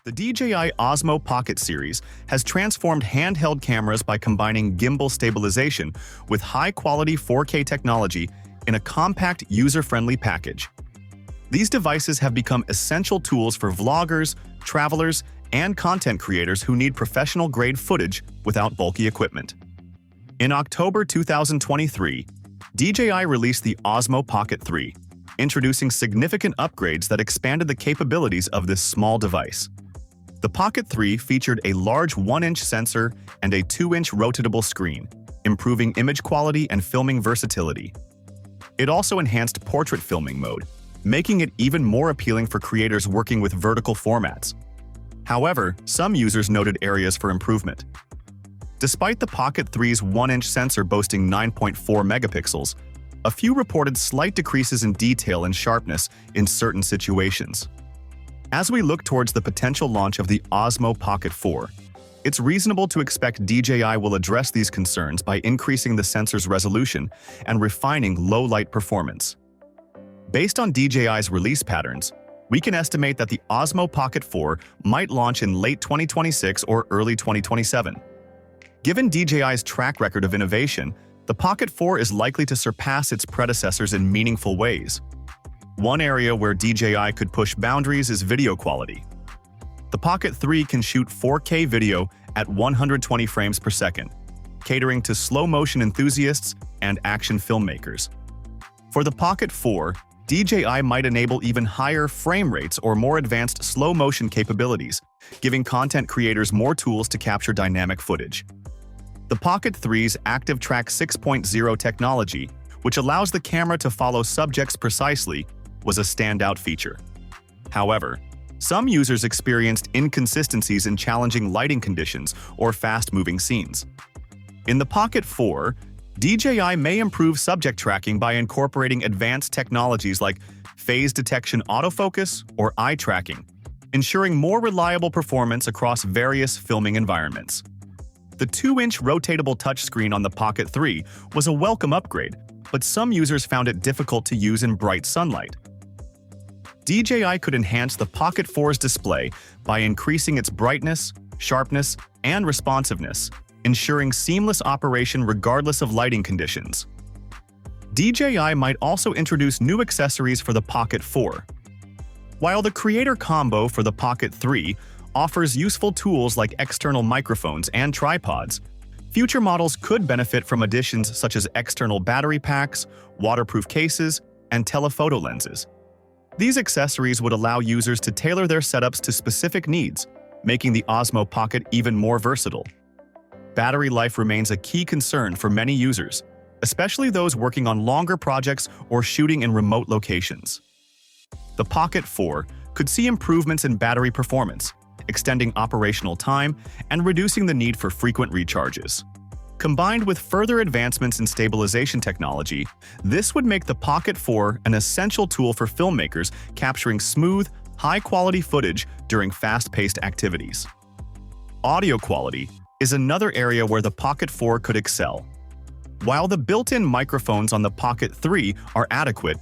The DJI Osmo Pocket series has transformed handheld cameras by combining gimbal stabilization with high-quality 4K technology in a compact, user-friendly package. These devices have become essential tools for vloggers, travelers, and content creators who need professional-grade footage without bulky equipment. In October 2023, DJI released the Osmo Pocket 3, introducing significant upgrades that expanded the capabilities of this small device. The Pocket 3 featured a large 1-inch sensor and a 2-inch rotatable screen, improving image quality and filming versatility. It also enhanced portrait filming mode, making it even more appealing for creators working with vertical formats. However, some users noted areas for improvement. Despite the Pocket 3's 1-inch sensor boasting 9.4 megapixels, a few reported slight decreases in detail and sharpness in certain situations. As we look towards the potential launch of the Osmo Pocket 4, it's reasonable to expect DJI will address these concerns by increasing the sensor's resolution and refining low-light performance. Based on DJI's release patterns, we can estimate that the Osmo Pocket 4 might launch in late 2026 or early 2027. Given DJI's track record of innovation, the Pocket 4 is likely to surpass its predecessors in meaningful ways. One area where DJI could push boundaries is video quality. The Pocket 3 can shoot 4K video at 120 frames per second, catering to slow-motion enthusiasts and action filmmakers. For the Pocket 4, DJI might enable even higher frame rates or more advanced slow-motion capabilities, giving content creators more tools to capture dynamic footage. The Pocket 3's Active Track 6.0 technology, which allows the camera to follow subjects precisely, was a standout feature. However, some users experienced inconsistencies in challenging lighting conditions or fast-moving scenes. In the Pocket 4, DJI may improve subject tracking by incorporating advanced technologies like phase detection autofocus or eye tracking, ensuring more reliable performance across various filming environments. The 2-inch rotatable touchscreen on the Pocket 3 was a welcome upgrade, but some users found it difficult to use in bright sunlight. DJI could enhance the Pocket 4's display by increasing its brightness, sharpness, and responsiveness, ensuring seamless operation regardless of lighting conditions. DJI might also introduce new accessories for the Pocket 4. While the Creator Combo for the Pocket 3 offers useful tools like external microphones and tripods, future models could benefit from additions such as external battery packs, waterproof cases, and telephoto lenses. These accessories would allow users to tailor their setups to specific needs, making the Osmo Pocket even more versatile. Battery life remains a key concern for many users, especially those working on longer projects or shooting in remote locations. The Pocket 4 could see improvements in battery performance, extending operational time and reducing the need for frequent recharges. Combined with further advancements in stabilization technology, this would make the Pocket 4 an essential tool for filmmakers capturing smooth, high-quality footage during fast-paced activities. Audio quality is another area where the Pocket 4 could excel. While the built-in microphones on the Pocket 3 are adequate,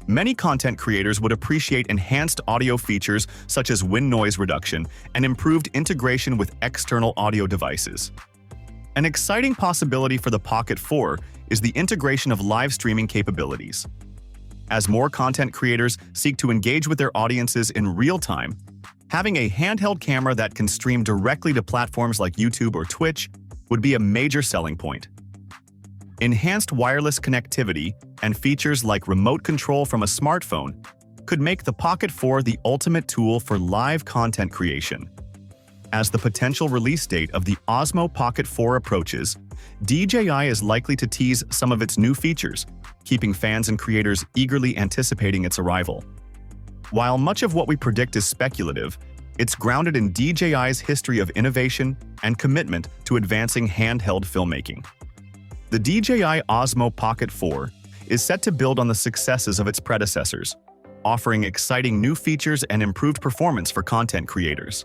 many content creators would appreciate enhanced audio features such as wind noise reduction and improved integration with external audio devices. An exciting possibility for the Pocket 4 is the integration of live streaming capabilities. As more content creators seek to engage with their audiences in real time, having a handheld camera that can stream directly to platforms like YouTube or Twitch would be a major selling point. Enhanced wireless connectivity and features like remote control from a smartphone could make the Pocket 4 the ultimate tool for live content creation. As the potential release date of the Osmo Pocket 4 approaches, DJI is likely to tease some of its new features, keeping fans and creators eagerly anticipating its arrival. While much of what we predict is speculative, it's grounded in DJI's history of innovation and commitment to advancing handheld filmmaking. The DJI Osmo Pocket 4 is set to build on the successes of its predecessors, offering exciting new features and improved performance for content creators.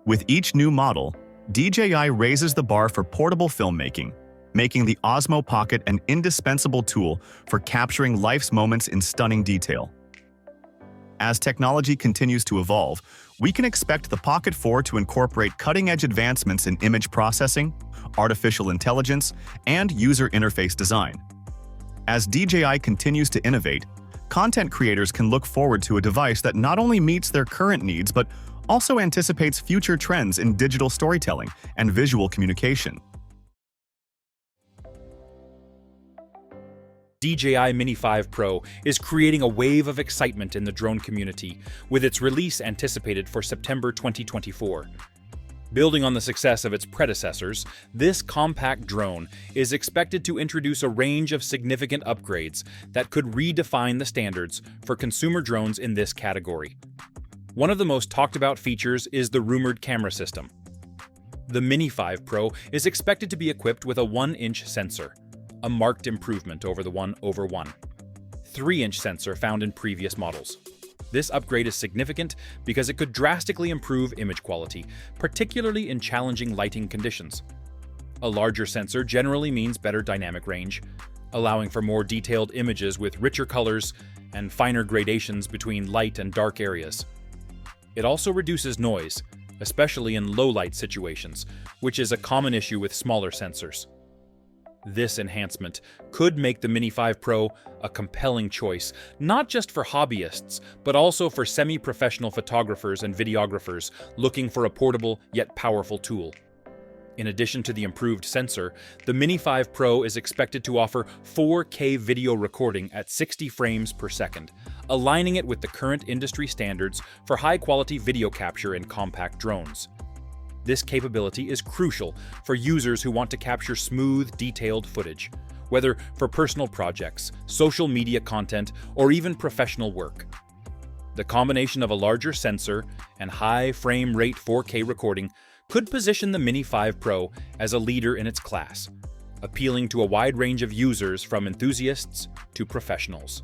With each new model, DJI raises the bar for portable filmmaking, making the Osmo Pocket an indispensable tool for capturing life's moments in stunning detail. As technology continues to evolve, We can expect the Pocket 4 to incorporate cutting-edge advancements in image processing, artificial intelligence, and user interface design. As DJI continues to innovate, content creators can look forward to a device that not only meets their current needs but also anticipates future trends in digital storytelling and visual communication. DJI Mini 5 Pro is creating a wave of excitement in the drone community, with its release anticipated for September 2024. Building on the success of its predecessors, this compact drone is expected to introduce a range of significant upgrades that could redefine the standards for consumer drones in this category. One of the most talked about features is the rumored camera system. The Mini 5 Pro is expected to be equipped with a 1-inch sensor, a marked improvement over the 1/1 3-inch sensor found in previous models. This upgrade is significant because it could drastically improve image quality, particularly in challenging lighting conditions. A larger sensor generally means better dynamic range, allowing for more detailed images with richer colors and finer gradations between light and dark areas. It also reduces noise, especially in low-light situations, which is a common issue with smaller sensors. This enhancement could make the Mini 5 Pro a compelling choice, not just for hobbyists, but also for semi-professional photographers and videographers looking for a portable yet powerful tool. In addition to the improved sensor, the Mini 5 Pro is expected to offer 4K video recording at 60 frames per second, aligning it with the current industry standards for high-quality video capture in compact drones. This capability is crucial for users who want to capture smooth, detailed footage, whether for personal projects, social media content, or even professional work. The combination of a larger sensor and high frame rate 4K recording could position the Mini 5 Pro as a leader in its class, appealing to a wide range of users from enthusiasts to professionals.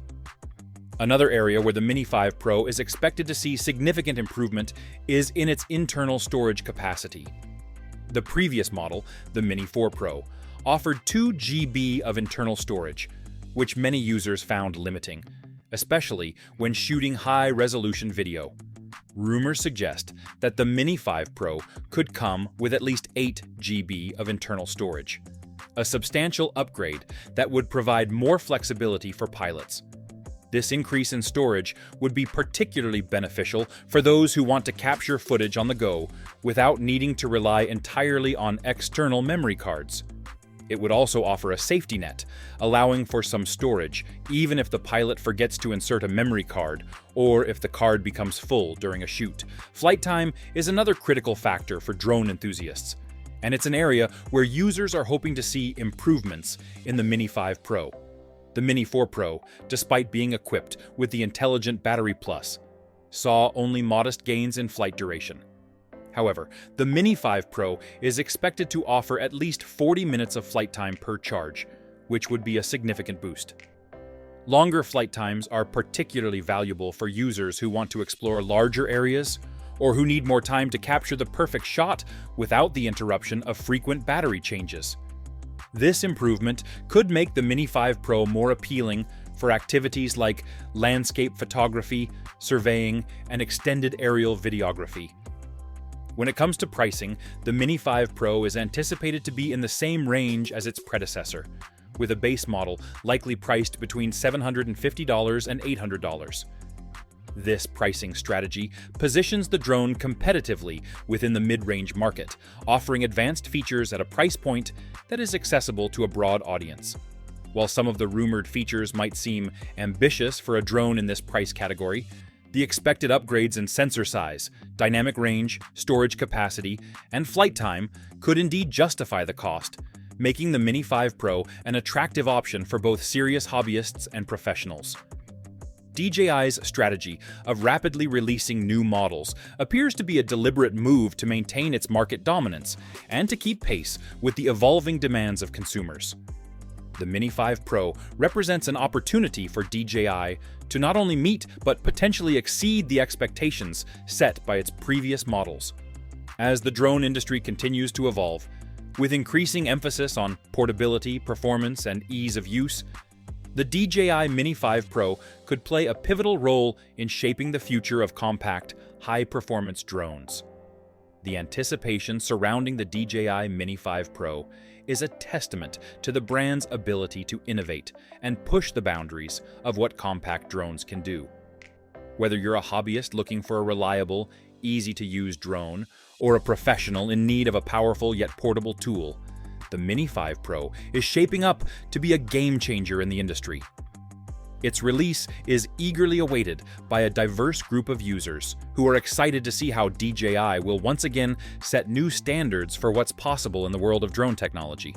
Another area where the Mini 5 Pro is expected to see significant improvement is in its internal storage capacity. The previous model, the Mini 4 Pro, offered 2 GB of internal storage, which many users found limiting, especially when shooting high-resolution video. Rumors suggest that the Mini 5 Pro could come with at least 8 GB of internal storage, a substantial upgrade that would provide more flexibility for pilots. This increase in storage would be particularly beneficial for those who want to capture footage on the go without needing to rely entirely on external memory cards. It would also offer a safety net, allowing for some storage even if the pilot forgets to insert a memory card or if the card becomes full during a shoot. Flight time is another critical factor for drone enthusiasts, and it's an area where users are hoping to see improvements in the Mini 5 Pro. The Mini 4 Pro, despite being equipped with the Intelligent Battery Plus, saw only modest gains in flight duration. However, the Mini 5 Pro is expected to offer at least 40 minutes of flight time per charge, which would be a significant boost. Longer flight times are particularly valuable for users who want to explore larger areas or who need more time to capture the perfect shot without the interruption of frequent battery changes. This improvement could make the Mini 5 Pro more appealing for activities like landscape photography, surveying, and extended aerial videography. When it comes to pricing, the Mini 5 Pro is anticipated to be in the same range as its predecessor, with a base model likely priced between $750 and $800. This pricing strategy positions the drone competitively within the mid-range market, offering advanced features at a price point that is accessible to a broad audience. While some of the rumored features might seem ambitious for a drone in this price category, the expected upgrades in sensor size, dynamic range, storage capacity, and flight time could indeed justify the cost, making the Mini 5 Pro an attractive option for both serious hobbyists and professionals. DJI's strategy of rapidly releasing new models appears to be a deliberate move to maintain its market dominance and to keep pace with the evolving demands of consumers. The Mini 5 Pro represents an opportunity for DJI to not only meet but potentially exceed the expectations set by its previous models. As the drone industry continues to evolve, with increasing emphasis on portability, performance, and ease of use, the DJI Mini 5 Pro could play a pivotal role in shaping the future of compact, high-performance drones. The anticipation surrounding the DJI Mini 5 Pro is a testament to the brand's ability to innovate and push the boundaries of what compact drones can do. Whether you're a hobbyist looking for a reliable, easy-to-use drone, or a professional in need of a powerful yet portable tool, the Mini 5 Pro is shaping up to be a game-changer in the industry. Its release is eagerly awaited by a diverse group of users who are excited to see how DJI will once again set new standards for what's possible in the world of drone technology.